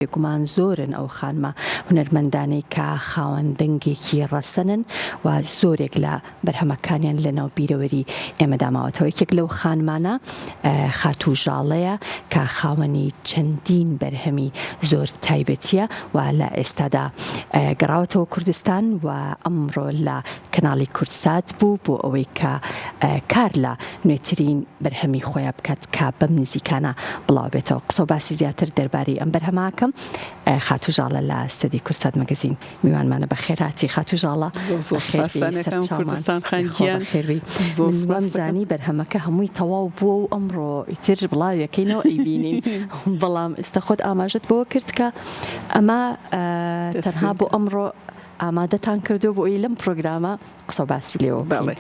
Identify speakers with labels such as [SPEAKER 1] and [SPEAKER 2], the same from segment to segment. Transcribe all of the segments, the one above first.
[SPEAKER 1] بێگومان زۆرن ئەو خانمە هونەرمەندانەی کە خاوەن دەنگێکی ڕەسەنن و زۆرێک لە بەرهەمەکانیان لەناو بیرەوەری ئێمەدا ماوەتەوە. یەکێک لەو خانمانە خاتووژاڵەیە کە خاوەنی چەندین بەرهەمی زۆر تایبەتیە و لە ئێستادا گەڕاوەتەوە کوردستان و ئەمڕۆ لە کەناڵی کورتسات بوو بۆ ئەوەی کە کار لە نوێترین بەرهەمی خۆیان بکات کە بەم نزیکانە بڵاو بێتەوە. قسە و باسی زیاتر دەربارەی ئەم بەرهەماکەم خاتووژاڵە لە ستۆدیۆی کورتسات مەگەزین میوانمانە بەخێراتی خاتووژاڵە زانی بەرهەمەکە هەمووی تەواو بووە و ئەمڕۆ ئیتر بڵاویەکەینەوە ئەیبینین بەڵام ئێستا خۆت ئاماژەت بۆ کرد کە ئەمە تەنها بۆ ئەمڕۆ ئامادەتان کردو بۆ ئەوی لەم پرۆگرامە قسە و باسی لێەوە بڵێ.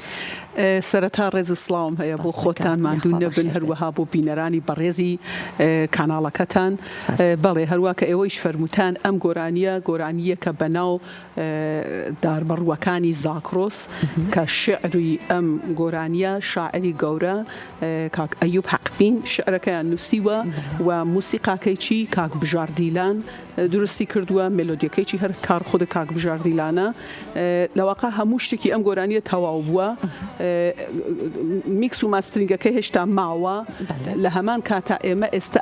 [SPEAKER 2] سەرەتا ڕێز و سڵاوم هەیە بۆ خۆتان ماندوو نەبن هەروەها بۆ بینەرانی بەڕێزی کاناڵەکەتان. بەڵێ هەروە کە ئێوەیش فەرموتان ئەم گۆرانیە کە بەناو داربەڕوەکانی زاکرۆس کە شعری ئەم گۆرانیە شاعری گەورە کاک ئەیوب حەقبین شعرەکەیان نووسیوە و موسیقاکەی چی کاک بژاردیلان درستی کردووە، مێلۆدیەکەیکی هەر کار خودە کاک بژاردیلانە. لەواقع هەموو شتێکی ئەم گۆرانیە تەواو بووە، میکس و ماسترینگەکە هێشتا ماوە. لە هەمان کاتا ئێمە ئێستا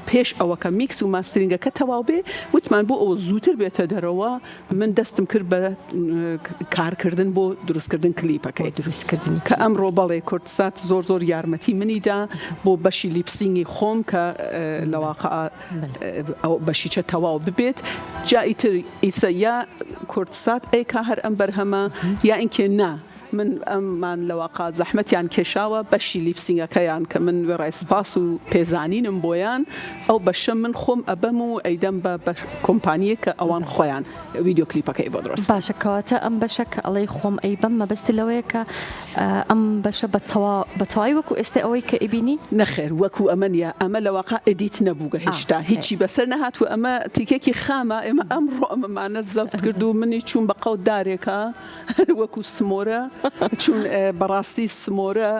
[SPEAKER 2] پێش ئەوە کە میکس و ماسترینگەکە تەواو بێ وتمان بۆ ئەوە زووتر بێتە دەرەوە من دەستم کرد بە کارکردن بۆ دروستکردن کلیپەکەی
[SPEAKER 1] دروستکردنی کە
[SPEAKER 2] ئەمڕۆ بەڵێ کورتسات زۆر یارمەتی منیدا بۆ بەشی لیپسینگی خۆم کە لەواقع بەشیچە تەواو ببێت. جاییتر ئیسە یا کورتسات ئەیکا هەر ئەم بەرهەمە یا ئینکێ نا من ئەممان لەواقع زەحمەتیان کێشاوە بەشی لیپسینگەکەیان کە من وێڕای سپاس و پێزانینم بۆیان ئەو بەشە من خۆم ئەبەم و ئەیدەم بە کۆمپانیە کە ئەوان خۆیان ڤیدیۆ کلیپەکەی بۆ دڕست.
[SPEAKER 1] باشە کەواتە ئەم بەشە کە ئەڵێی خۆم ئەیبەم مەبەستی لەوەیە کە ئەم بەشە بەتەواوی وەکو ئێستا ئەوەی کە ئیبینی
[SPEAKER 2] نەخێر وەکو ئەمە نیە، ئەمە لەواقع ئەدیت نەبووگە هێشتا هیچی بەسەر نەهاتوە. ئەمە تیکێکی خامە ئێمە ئەمڕۆ ئەمەمانە زەبت کرد و منی چوون بە قەوت دارێکە وەکو سمۆرە چون بەڕاستی سمۆرە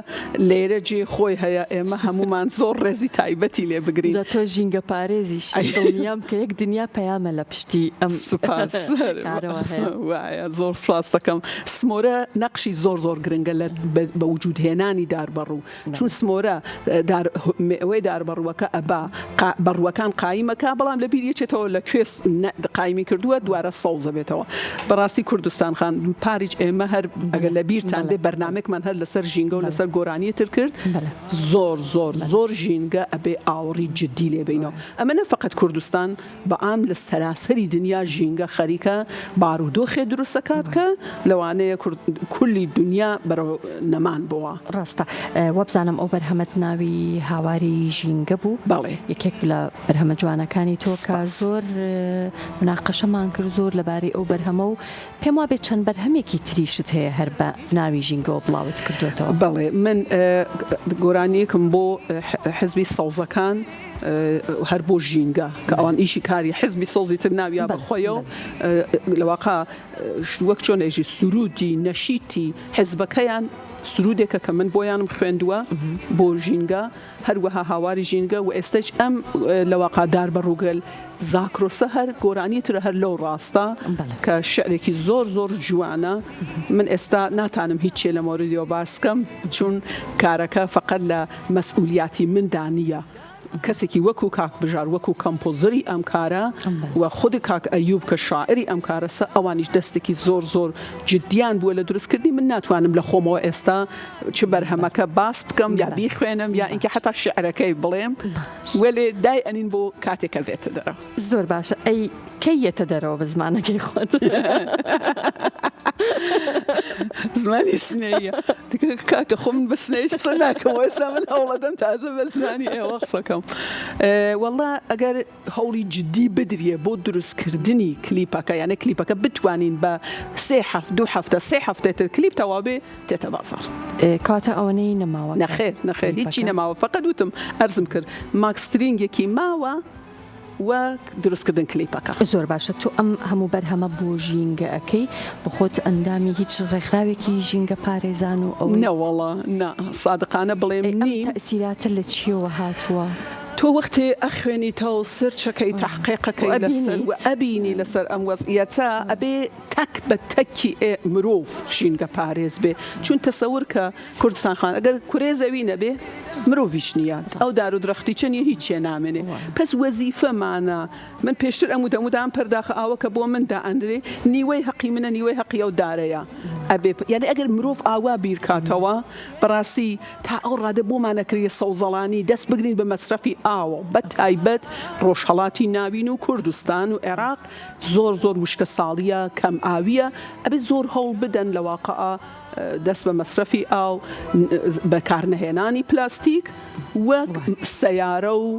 [SPEAKER 2] لێرە جێ خۆی هەیە ئێمە هەمومان زۆر ڕێزی تایبەتی لێ بگرین.
[SPEAKER 1] تۆ ژینگە پارێزیش دڵنیام کە یەک دنیا پەیامە لە پشتی ئەم
[SPEAKER 2] سوپاس وایە زۆر سپاس دەکەم. سمۆرە نەقشی زۆر گرنگە لە بە وجود هێنانی داربەڕوو، چون سمۆرە ئەوەی داربەڕوەکە ئەبا بەڕوەکان قایمەکە بەڵام لە بیر یەکێتەوە لە کوێ قایمی کردووە دوارە سەوزە بێتەوە. بەڕاستی کوردستان خان پاریج ئێمە هەر ئەگەر لە بیرتان دێ بەرنامێکمان هەر لەسەر ژینگە و لەسەر گۆرانیەتر کرد زۆر ژینگە ئەبێ ئاوەڕی جدی لێبینەوە. ئەمە نەفقەت کوردستان بەعام لە سەراسەری دنیا ژینگە خەریکە بارودۆخێ دروستەکات کە لەوانەیە کولی دنیا بەرەو نەمان بووە.
[SPEAKER 1] ڕاستە وەبزانم ئەو بەرهەمەت ناوی هاواری ژینگە بوو.
[SPEAKER 2] بەڵێ
[SPEAKER 1] یەکێک لە بەرهەمە جوانەکانی تۆ کە زۆر مناقەشەمان کرد زۆر لەبارەی ئەو بەرهەمە و پێم وابێت چەند بەرهەمێکی تریشت هەیە هەر بە ناوی ژینگەوە بڵاوت کردوێتەوە.
[SPEAKER 2] بەڵێ من گۆرانیەکم بۆ حزبی سەوزەکان هەر بۆ ژینگە کە ئەوان ئیشی کاری حزبی سەوزی تر ناویا بەخۆیەوە لەواقع وەک چۆن ئێژی سرودی نەشیتی حزبەکەیان سرودێکە کە من بۆیانم خوێندووە بۆ ژینگە هەروەها هاواری ژینگە و ئێستش ئەم لەواقع داربەڕووگەل زاکرۆسە هەر گۆرانیترە هەر لەو ڕاستە کە شعرێکی زۆر جوانە. من ئێستا ناتانم هیچێ لە مۆردیەوە باسکەم چون کارەکە فقط لە مەسئولیاتی مندا نییە. کەسێکی وەکو کاک بژار وەکو کەمپۆزەری ئەم کارە و خودی کاک ئەیوب کە شاعری ئەم کارەسە ئەوانیش دەستێکی زۆر جدیان بووە لە دروستکردنی. من ناتوانم لە خۆمەوە ئێستا چ بەرهەمەکە باس بکەم یا بیخوێنم یا ئینکە حتا شعرەکەی بڵێم وەلێ دای ئەنین بۆ کاتێکە بێتە دەرەوە.
[SPEAKER 1] زۆر باشە ئەی کەیەتە دەرەوە بە زمانەکەی خۆت
[SPEAKER 2] زمانی سنەیە کاکە خۆم بە سنەیەش قسە ناکەم ئێستا من هەوڵەدەم تازە بە زمانی ئێوە قسەکەم. وەڵا ئەگەر هەوڵی جدی بدرێ بۆ دروستکردنی کلیپەکە یانە کلیپەکە بتوانین بە 3 هەفتە 3 هەفتەتر کلیپ تەوا بێ تێتە بازار.
[SPEAKER 1] کاتە ئەوەنەی نەماوە
[SPEAKER 2] نەخێر هیچی نەماوە فقط وتم ئەرزم کرد ماکسترینگێکی ماوە و دروستکردن کلیپەکە.
[SPEAKER 1] زۆر باشە تۆ ئەم هەموو بەرهەمە بۆ ژینگە ئەەکەی بخۆت ئەندامی هیچ ڕێکخراوێکی ژینگە پارێزان و ئەو
[SPEAKER 2] نەوەڵە سادقانە بڵێم نیم
[SPEAKER 1] تەسیراتە لە چیەوە هاتووە؟
[SPEAKER 2] تۆ وەختێ ئەخوێنیتەوە سرچەکەی تحقیقەکەی لەسەر و ئەبینی لەسەر ئەم وەزعیەتە ئەبێ تەک بە تەکی مرۆڤ ژینگە پارێز بێ چون تەسەور کە کوردستان خان ئەگەر کورێ زەوی نەبێ مرۆڤیش نییە ئەو دار و درەختی چنیە هیچیە نامێنێ پس وەزیفەمانە من پێشتر ئەمودەمودام پەرداخە ئاوەکە بۆ مندا ئەندرێ نیوەی حەقی منە نیوەی حەقی ئەو دارەیە ئەبێ یعنی ئەگەر مرۆڤ ئاوا بیرکاتەوە بەڕاستی تا ئەو ڕادە بۆمانەکرێ سەوزەڵانی دەست بگرین بە مەسرەفی ئاوە بە تایبەت ڕۆژهەڵاتی ناوین و کوردستان و عێراق زۆر وشکە ساڵیە کەم ئاویە ئەبێ زۆر هەوڵ بدەن لە واقعە دەست بە مەسرەفی ئاو بەکارنەهێنانی پلاستیک وەک سەیارە و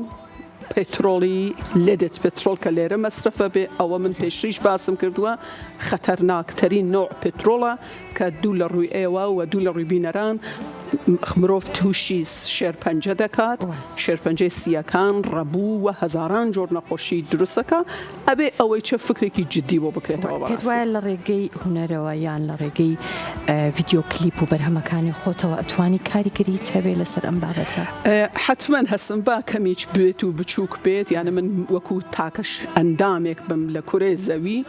[SPEAKER 2] پێترۆڵی لێدت پێترۆل کە لێرە مەسرفە بێ ئەوە من پێشتریش باسم کردووە خەتەرناکترین نوع پێترۆڵە کە دوو لە ڕووی ئێوە و دوو لە ڕووی بینەران مرۆڤ تووشی شێرپەنجە دەکات شێرپەنجەی سیەکان ڕەبوو و هەزاران جۆر نەخۆشی دروستەکە ئەبێ ئەوەی چه فکرێکی جددی بۆ بکرێتەوە
[SPEAKER 1] وایە لە ڕێگەی هونەرەوە یان لە ڕێگەی ڤیدیۆ کلیپ و بەرهەمەکانی خۆتەوە ئەتوانی کاریگەریت هەبێ لەسەر ئەم بابەتە
[SPEAKER 2] حتمما هەستم با کەمیچ بێت و بچووک بێت یانە من وەکو تاکەش ئەندامێک بم لە کورێ زەوی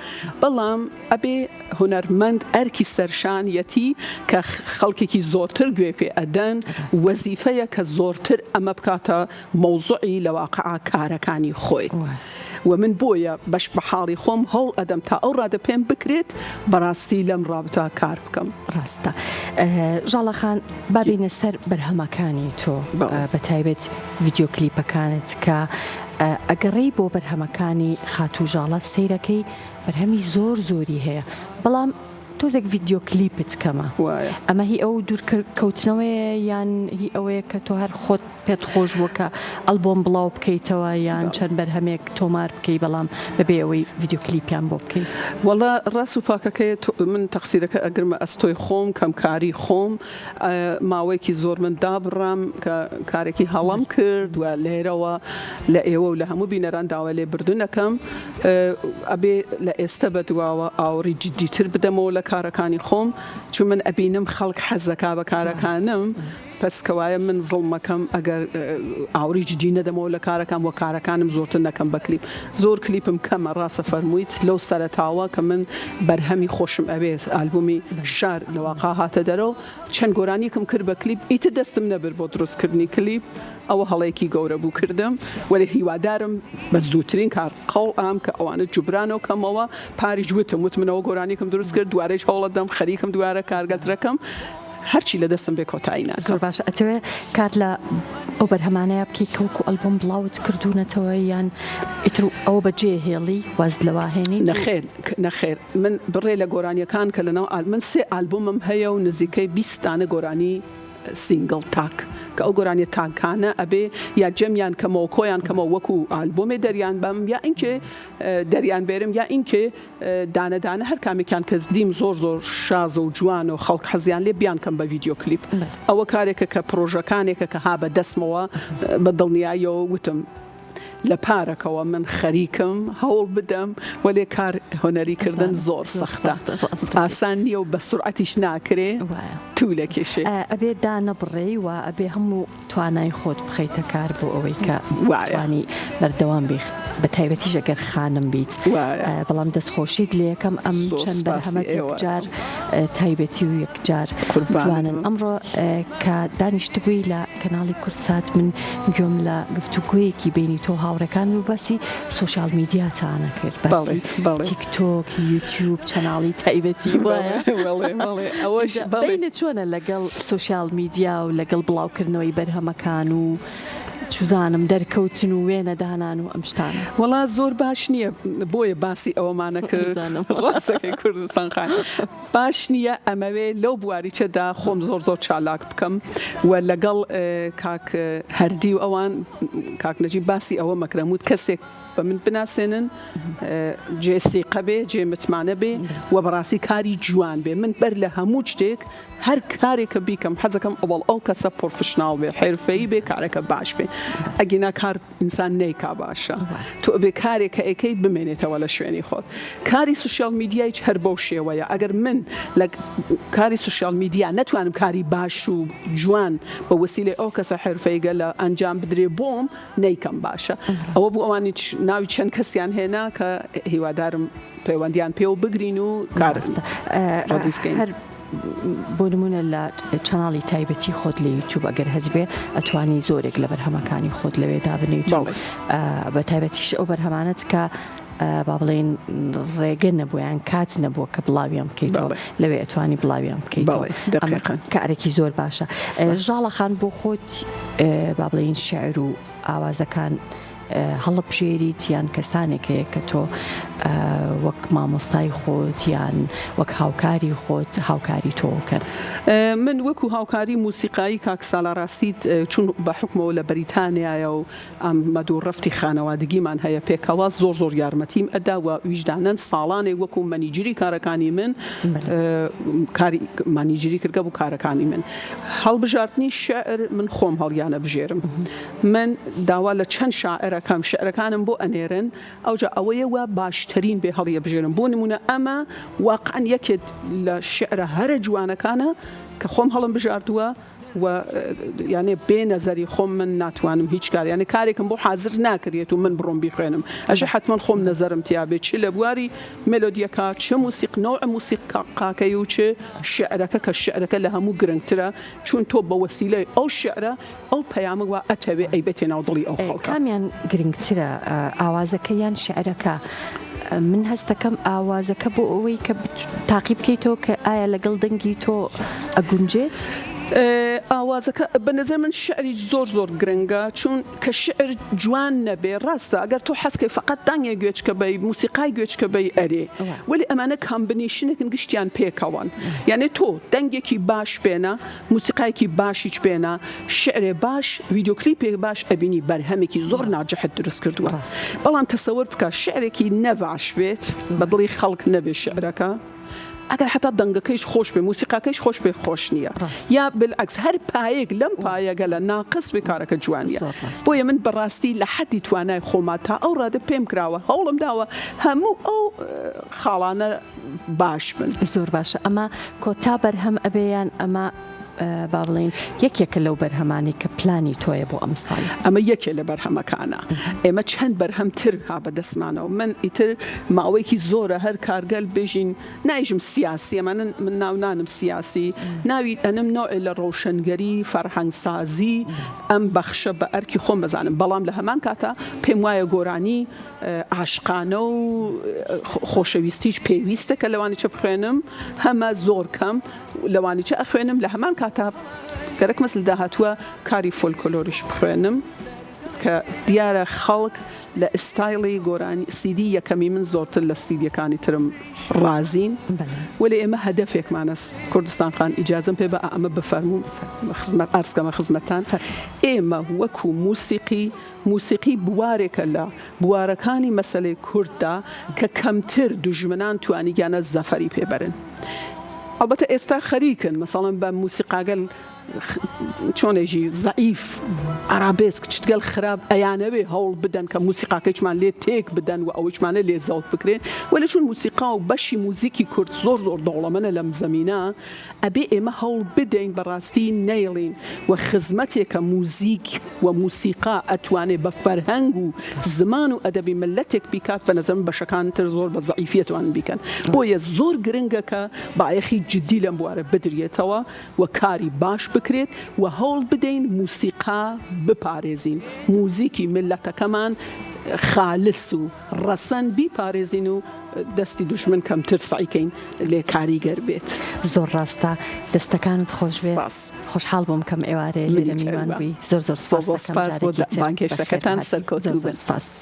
[SPEAKER 2] بەڵام ئەبێ هونەرمەند ئەرکی سەرشانیەتی کە خەڵکێکی زۆرتر گوێ پێ ئەدەن وەزیفەیە کە زۆرتر ئەمە بکاتە مەوزوعی لە واقعا کارەکانی خۆی و من بۆیە بەش بە حاڵی خۆم هەوڵ ئەدەم تا ئەو ڕادە پێم بکرێت بەڕاستی لەم ڕابطە کار بکەم
[SPEAKER 1] ڕاستە ژاڵەخان بابینە سەر بەرهەمەکانی تۆ بە تایبەت ڤیدیۆ کلیپەکانت کە ئەگەڕێی بۆ بەرهەمەکانی خاتووژاڵە سەیرەکەی بەرهەمی زۆری هەیە بەڵام تۆزێک ڤیدیۆ کلیپت کەمە ئەمە هی ئەو دوورکەوتنەوەیە یان هی ئەوەیە کە تۆ هەر خۆت پێت خۆش بووە کە ئەلبۆم بڵاو بکەیتەوە یان چەند بەرهەمێک تۆمار بکەی بەڵام بەبێ ئەوەی ڤیدیۆ کلیپیان بۆ بکەی
[SPEAKER 2] وەڵا ڕاست و پاکەکەی من تەقسیرەکە ئەگرمە ئەستۆی خۆم کەمکاری خۆم ماوەیەکی زۆر من دابڕام کە کارێکی هەڵام کرد و لێرەوە لە ئێوە و لە هەموو بینەران داوا لێ بردوونەکەم ئەبێ لە ئێستا بەدواوە ئاوری جددیتر بدەمەوە لە کارەکانی خۆم چون من ئەبینم خەڵک حەزەکا بە کارەکانم پس کەوایە من زڵمەکەم ئەگەر ئاوری جدی نەدەمەوە لە کارەکان وە کارەکانم زۆرتر نەکەم بە کلیپ زۆر کلیپم کەمە ڕاستە فەرموویت لەو سەرەتاوە کە من بەرهەمی خۆشم ئەبێ ئالبومی شار لە واقع هاتە دەرەوە چەند گۆرانیکم کرد بە کلیپ ئیتر دەستم نەبر بۆ دروستکردنی کلیپ ئەوە هەڵەیەکی گەورە بوو کردم وەلی هیوادارم بە زووترین کار قەڵ ئام کە ئەوانە جوبرانەوە کەمەوە پاری جوتم وتمنەوە گۆرانیکم دروست کرد دوارەش هەوڵە دەم خەریکم دوارە کارگەترەکەم هەرچی لە دەستم بێ کۆتایی ناکەم
[SPEAKER 1] زۆر باشە ئەتەوێ کار لە ئەو بەرهەمانەیە بکەی کەوکو ئەلبۆم بڵاوت کردوونەتەوە یان ئیتر ئەوە بەجێ هێڵی واز لەوا هێنی
[SPEAKER 2] نەخێر من بڕێ لە گۆرانیەکان کە لەناو من سێ ئالبۆمم هەیە و نزیکەی 20 گۆرانی سینگل تاک کە ئەو گۆرانی تاکانە ئەبێ یا جەمیان کەمەوە کۆیان کەمەوە وەکو ئالبۆمێ دەریان بەم یا ئینکێ دەریان بێرم یا ئینکێ دانەدانە هەر کامێکیان کەس دیم زۆر شازە و جوان و خەڵک حەزیان لێ بیان کەم بە ڤیدیۆ کلیپ ئەوە کارێکە کە پرۆژەکانێکە کە ها بە دەستمەوە بە دڵنیاییەوە وتم لە پارەکەوە من خەریکم هەوڵ بدەم وەلێ کار هۆنەریکردن زۆر سەختە ئاسان نییە و بە سورعەتیش ناکرێ تو لە کێشێ
[SPEAKER 1] ئەبێ دانەبڕێ و ئەبێ هەموو توانای خۆت بخەیتە کار بۆ ئەوەی کە توانی بەردەوام بیخ بە تایبەتیش ئەگەر خانم بیت بەڵام دەستخۆشیت لێ یەکەم ئەم چەند بەرهەمەت یەکجار تایبەتی و یەکجار جوانن ئەمڕۆ کە دانیشتبووی لە کەناڵی کورتسات من گوێم لە گفتوگویەکی بینی تۆ هاوڕەکان و باسی سوشال میدیاتانە کرد باسی تیکتۆک یوتیوب چەناڵی تایبەتی
[SPEAKER 2] ئەوەش
[SPEAKER 1] بینە چۆنە لەگەڵ سوشال میدیا و لەگەڵ بڵاوکردنەوەی بەرهەمەکان و چوزانم دەرکەوتن و وێنە دانان و ئەم شتانە
[SPEAKER 2] وەڵا زۆر باش نییە بۆیە باسی ئەوەمانە کرد ڕاستەکەی کوردستان خان باش نییە ئەمەوێ لەو بواریچەدا خۆم زۆر چالاک بکەم و لەگەڵ کاک هەردی و ئەوان کاک نەجیب باسی ئەوە مەکرەموت کەسێک بە من بناسێنن جێ سیقە بێ جێ متمانە بێ و بەڕاستی کاری جوان بێ من بەر لە هەموو شتێک هەر کارێکە بیکەم حەزەکەم ئەو کەسە پرۆفشناڵ بێ حرفەیی بێ کارێکە باش بێ ئەگینا کار ئینسان نەیکا باشە تۆ بێ کارێکە ئەەکەی بمێنێتەوە لە شوێنی خۆت کاری سوشیال میدیایش هەر بەو شێوەیە ئەگەر من لە کاری سوشیال میدیا نەتوانم کاری باش و جوان بە وسیلەی ئەو کەسە حرفەیگە لە ئەنجام بدرێ بۆم نەیکەم باشە ئەوە بوو ئەوانی ناوی چەند کەسیان هێنا کە هیوادارم پەیوەندیان پێ و بگرین و کارستە ڕەدی بکەین
[SPEAKER 1] بۆ نمونە لە چەناڵی تایبەتی خۆت لە یوتیوب ئەگەر هەز بێ ئەتوانی زۆرێک لە بەرهەمەکانی خۆت لەوێدا بنیت بە تایبەتیش ئەو بەرهەمانەت کە با بڵێن ڕێگە نەبوویان کات نەبووە کە بڵاویان بکەیتەوە لەوێ ئەتوانی بڵاویان بکەیتەوە کارێکی زۆر باشە ژاڵەخان بۆ خۆت با بڵێن شێعر و ئاوازەکان هەڵبژێریت یان کەسانێک هەیە کە تۆ وەک مامۆستای خۆت یان وەک هاوکاری خۆت هاوکاری تۆ کرد
[SPEAKER 2] من وەکو هاوکاری موسیقایی کاک ساڵاڕاستیت چون بە حکمەوە لە بەریتانیایە و ئەم مەدوڕەفتی خانەوادگیمان هەیە پێکەوە زۆر یارمەتیم ئەدا و ویژدانەن ساڵانێک وەکو مەنیجری کارەکانی من کاری مانیجری کردگە بوو کارەکانی من هەڵبژاردننی شێعر من خۆم هەڵیانە بژێرم من داوا لە چەند شاعرەکەم شعرەکانم بۆ ئەنێرن ئەوجا ئەوەیە وە باشترین بێ هەڵیە بژێرم بۆ نمونە ئەمە واقعاً یەکێت لە شعرە هەرە جوانەکانە کە خۆم هەڵم بژاردووە و یعنی بێ نەزەری خۆم من ناتوانم هیچ کار یعنی کارێکم بۆ حاضر ناکرێت و من بڕۆم بیخوێنم ئەژە حتمما خۆم نەزەرم تیابێت چ لە بواری مێلۆدیەکە چه موسیق نوع موسیقاکەی و چه شعرەکە کە شعرەکە لە هەموو گرنگترە چون تۆ بە وسیلەی ئەو شعرە ئەو پەیامە وە ئەتەوێ ئەیبێتێ ناو دڵی ئەو خەڵکە
[SPEAKER 1] کامیان گرنگترە ئاوازەکە یان شعرەکە من هەستەکەم ئاوازەکە بۆ ئەوەی کە تاقی بکەیتەوە کە ئایا لەگەڵ دەنگی تۆ ئەگونجێت
[SPEAKER 2] ئاوازەکە بە نظر من شعری زۆر گرنگە چون کە شعر جوان نەبێ ڕاستە ئەگەر تۆ حەسکەی فقط دانگێ گوێچکە بەی موسیقای گوێچکە بەی ئەرێ ولی ئەمانە کامبنیشنێکن گشتیان پێکەوەن یعنی تۆ دەنگێکی باش بێنە موسیقایەکی باشیچ بێنە شعرێ باش ڤیدیۆکلیپێک باش ئەبینی بەرهەمێکی زۆر ناجەحت دروست کردووە بەڵام تەسەوەر بکە شعرێکی نەباش بێت بە دڵی خەڵک نەبێ شعرەکە ئەگەر حتا دەنگەکەیش خۆش بێ موسیقاکەیش خۆش بێ خۆش نییە یا بالعکس هەر پایەک لەم پایەگە لە ناقص بێ کارەکە جوانیە بۆیە من بەڕاستی لە حەدی توانای خۆما تا ئەو ڕادە پێم کراوە هەوڵم داوە هەموو ئەو خاڵانە باش بن
[SPEAKER 1] زۆر باشە ئەمە کۆتا بەرهەم ئەبێیان ئەمە با بڵێن یەکێکە لەو بەرهەمانی کە پلانی تۆیە بۆ ئەم ساڵ
[SPEAKER 2] ئەمە یەکێ لە بەرهەمەکانە ئێمە چەند بەرهەمتر ها بەدەستمانەوە من ئیتر ماوەیەکی زۆرە هەر کارگەل بێژین نایژم سیاسی ئەمە من ناونانم سیاسی ناوی ئەنم نوعی لە ڕۆشنگەری فەرهەنگسازی ئەم بەخشە بە ئەرکی خۆم بزانم بەڵام لە هەمان کاتە پێم وایە گۆرانی عاشقانە و خۆشەویستیش پێویستە کە لەوانی چە بخوێنم هەمە زۆر کەم لەوانی چە ئەخوێنم لە هەمان کاتە گەرەک مەسل داهاتووە کاری فۆلکلۆریش بخوێنم کە دیارە خەڵک لە ئستایلی گۆرانی سیدی یەکەمی من زۆرتر لە سیدیەکانی ترم ڕازین ولی ئێمە هەدەفێکمانەست کوردستان خان ئیجازم پێ بە ئەمە بفەرموم خزمەت ئارسکەمە خزمەتان ئێمە وەکو موسیقی بوارێکە لە بوارەکانی مەسەلەی کورددا کە کەمتر دوژمنان توانیگیانە زەفەری پێبەرن البته ئێستا خەریکن مەسەڵەن بە موسیقاگەل چۆنێژی زەعیف ئارابێسک چتگەل خراپ ئەیانەوێ هەوڵ بدەن کە موسیقاکەیچمان لێ تێک بدەن و ئەوەیچمانە لێ زەوت بکرێن ولی چون موسیقا و بەشی موزیکی کورد زۆر دەوڵەمەنە لەم زەمینە ئەبێ ئێمە هەوڵ بدەین بەڕاستی نەیڵین و خزمەتێکە موزیک و موسیقا ئەتوانێ بە فەرهەنگ و زمان و ئەدەبی ملەتێک بیکات بە نەزەرم بەشەکانتر زۆر بە زەعیفیەتوان بیکەن بۆیە زۆر گرنگە کە بایەخی جدی لەم بوارە بدرێتەوە و کاری باش بکرێت و هەوڵ بدەین موسیقا بپارێزین موزیکی ملەتەکەمان خالص و ڕەسەن بیپارێزین و دەستی دوژمن کەمتر سعیکەین لێ کاریگەر بێت
[SPEAKER 1] زۆر ڕاستە دەستەکانت خۆش بێت خۆشحاڵ بووم کەم ئێوارەیە لێرە میوان بووی زۆر
[SPEAKER 2] سپاس بۆ بانکێشەکەتان سەرکەوتوو بن.